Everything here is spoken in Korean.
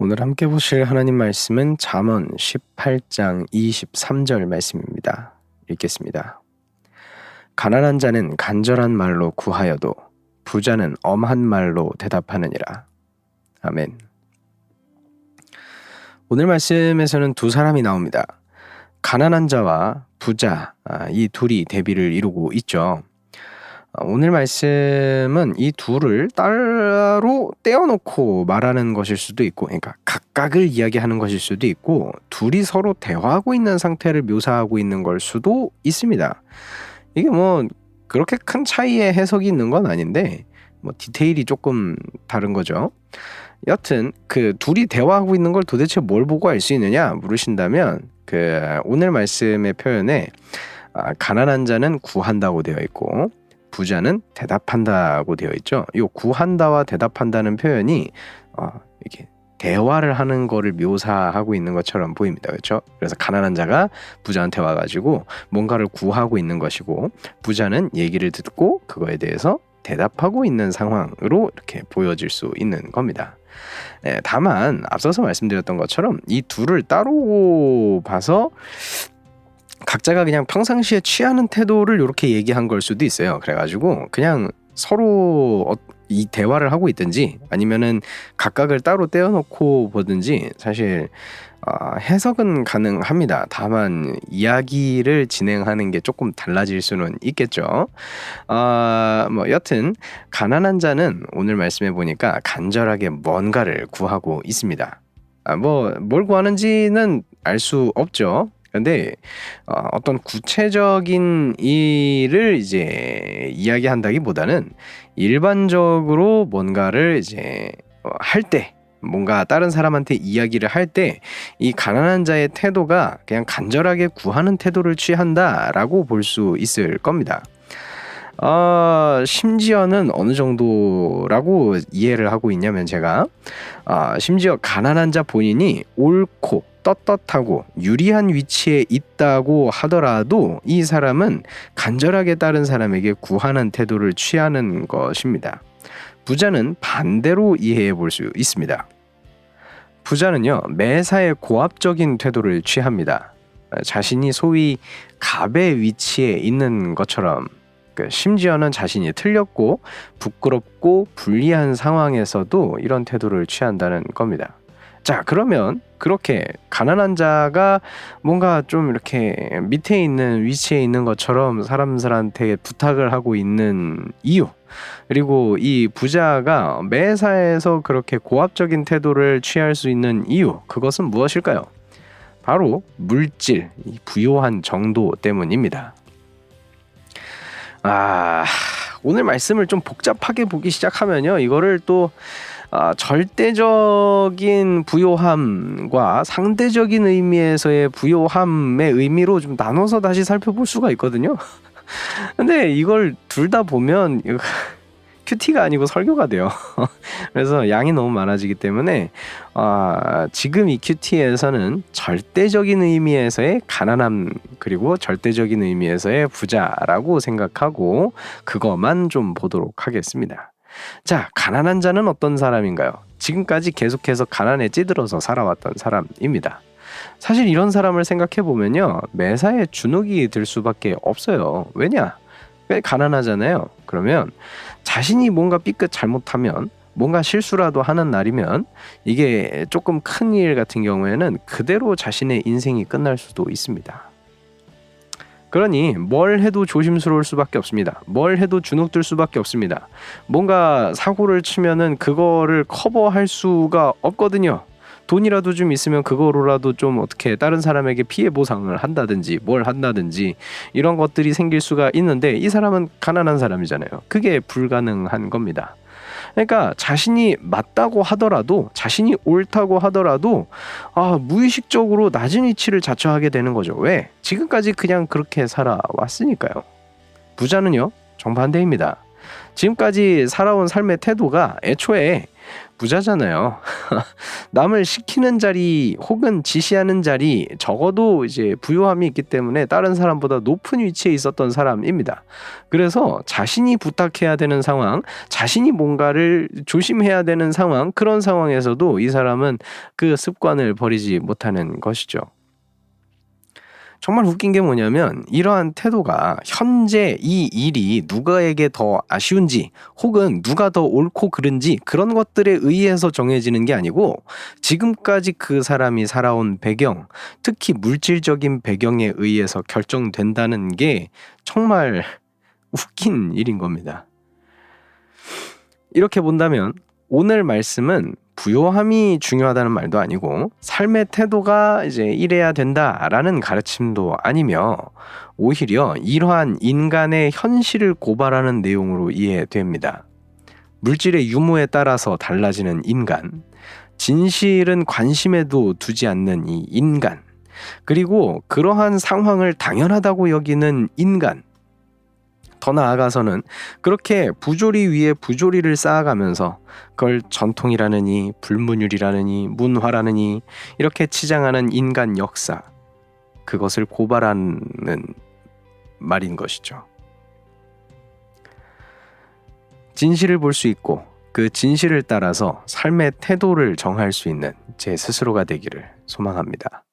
오늘 함께 보실 하나님 말씀은 잠언 18장 23절 말씀입니다. 읽겠습니다. 가난한 자는 간절한 말로 구하여도 부자는 엄한 말로 대답하느니라. 아멘. 오늘 말씀에서는 두 사람이 나옵니다. 가난한 자와 부자, 이 둘이 대비를 이루고 있죠. 오늘 말씀은 이 둘을 따로 떼어놓고 말하는 것일 수도 있고, 그러니까 각각을 이야기하는 것일 수도 있고, 둘이 서로 대화하고 있는 상태를 묘사하고 있는 걸 수도 있습니다. 이게 그렇게 큰 차이의 해석이 있는 건 아닌데, 디테일이 조금 다른 거죠. 여튼 그 둘이 대화하고 있는 걸 도대체 뭘 보고 알 수 있느냐 물으신다면, 오늘 말씀의 표현에 가난한 자는 구한다고 되어 있고 부자는 대답한다고 되어 있죠. 이 구한다와 대답한다는 표현이 이렇게 대화를 하는 거를 묘사하고 있는 것처럼 보입니다. 그렇죠? 그래서 가난한 자가 부자한테 와가지고 뭔가를 구하고 있는 것이고, 부자는 얘기를 듣고 그거에 대해서 대답하고 있는 상황으로 이렇게 보여질 수 있는 겁니다. 다만 앞서서 말씀드렸던 것처럼 이 둘을 따로 봐서 각자가 그냥 평상시에 취하는 태도를 이렇게 얘기한 걸 수도 있어요. 그래가지고 그냥 서로 이 대화를 하고 있든지 아니면은 각각을 따로 떼어놓고 보든지 사실 해석은 가능합니다. 다만 이야기를 진행하는 게 조금 달라질 수는 있겠죠. 여튼 가난한 자는 오늘 말씀해 보니까 간절하게 뭔가를 구하고 있습니다. 뭘 구하는지는 알 수 없죠. 근데 어떤 구체적인 일을 이제 이야기한다기보다는 일반적으로 뭔가를 이제 할 때, 뭔가 다른 사람한테 이야기를 할 때 이 가난한 자의 태도가 그냥 간절하게 구하는 태도를 취한다라고 볼 수 있을 겁니다. 심지어는 어느 정도라고 이해를 하고 있냐면 제가 심지어 가난한 자 본인이 옳고 떳떳하고 유리한 위치에 있다고 하더라도 이 사람은 간절하게 다른 사람에게 구하는 태도를 취하는 것입니다. 부자는 반대로 이해해 볼 수 있습니다. 부자는요, 매사에 고압적인 태도를 취합니다. 자신이 소위 갑의 위치에 있는 것처럼, 심지어는 자신이 틀렸고 부끄럽고 불리한 상황에서도 이런 태도를 취한다는 겁니다. 자, 그러면 그렇게 가난한 자가 뭔가 좀 이렇게 밑에 있는 위치에 있는 것처럼 사람들한테 부탁을 하고 있는 이유, 그리고 이 부자가 매사에서 그렇게 고압적인 태도를 취할 수 있는 이유, 그것은 무엇일까요? 바로 물질, 부요한 정도 때문입니다. 오늘 말씀을 좀 복잡하게 보기 시작하면요, 이거를 또 절대적인 부요함과 상대적인 의미에서의 부요함의 의미로 좀 나눠서 다시 살펴볼 수가 있거든요. 근데 이걸 둘 다 보면 큐티가 아니고 설교가 돼요. 그래서 양이 너무 많아지기 때문에 지금 이 큐티에서는 절대적인 의미에서의 가난함, 그리고 절대적인 의미에서의 부자라고 생각하고 그것만 좀 보도록 하겠습니다. 자, 가난한 자는 어떤 사람인가요? 지금까지 계속해서 가난에 찌들어서 살아왔던 사람입니다. 사실 이런 사람을 생각해보면요, 매사에 주눅이 들 수밖에 없어요. 왜냐? 가난하잖아요. 그러면 자신이 뭔가 삐끗 잘못하면, 뭔가 실수라도 하는 날이면, 이게 조금 큰 일 같은 경우에는 그대로 자신의 인생이 끝날 수도 있습니다. 그러니 뭘 해도 조심스러울 수밖에 없습니다. 뭘 해도 주눅들 수밖에 없습니다. 뭔가 사고를 치면은 그거를 커버할 수가 없거든요. 돈이라도 좀 있으면 그거로라도 좀 어떻게 다른 사람에게 피해 보상을 한다든지 뭘 한다든지 이런 것들이 생길 수가 있는데, 이 사람은 가난한 사람이잖아요. 그게 불가능한 겁니다. 그러니까 자신이 맞다고 하더라도, 자신이 옳다고 하더라도 무의식적으로 낮은 위치를 자처하게 되는 거죠. 왜? 지금까지 그냥 그렇게 살아왔으니까요. 부자는요, 정반대입니다. 지금까지 살아온 삶의 태도가 애초에 부자잖아요. 남을 시키는 자리 혹은 지시하는 자리, 적어도 이제 부유함이 있기 때문에 다른 사람보다 높은 위치에 있었던 사람입니다. 그래서 자신이 부탁해야 되는 상황, 자신이 뭔가를 조심해야 되는 상황, 그런 상황에서도 이 사람은 그 습관을 버리지 못하는 것이죠. 정말 웃긴 게 뭐냐면 이러한 태도가 현재 이 일이 누가에게 더 아쉬운지 혹은 누가 더 옳고 그른지 그런 것들에 의해서 정해지는 게 아니고 지금까지 그 사람이 살아온 배경, 특히 물질적인 배경에 의해서 결정된다는 게 정말 웃긴 일인 겁니다. 이렇게 본다면 오늘 말씀은 부요함이 중요하다는 말도 아니고 삶의 태도가 이제 이래야 된다라는 가르침도 아니며 오히려 이러한 인간의 현실을 고발하는 내용으로 이해됩니다. 물질의 유무에 따라서 달라지는 인간, 진실은 관심에도 두지 않는 이 인간, 그리고 그러한 상황을 당연하다고 여기는 인간, 더 나아가서는 그렇게 부조리 위에 부조리를 쌓아가면서 그걸 전통이라느니 불문율이라느니 문화라느니 이렇게 치장하는 인간 역사, 그것을 고발하는 말인 것이죠. 진실을 볼 수 있고 그 진실을 따라서 삶의 태도를 정할 수 있는 제 스스로가 되기를 소망합니다.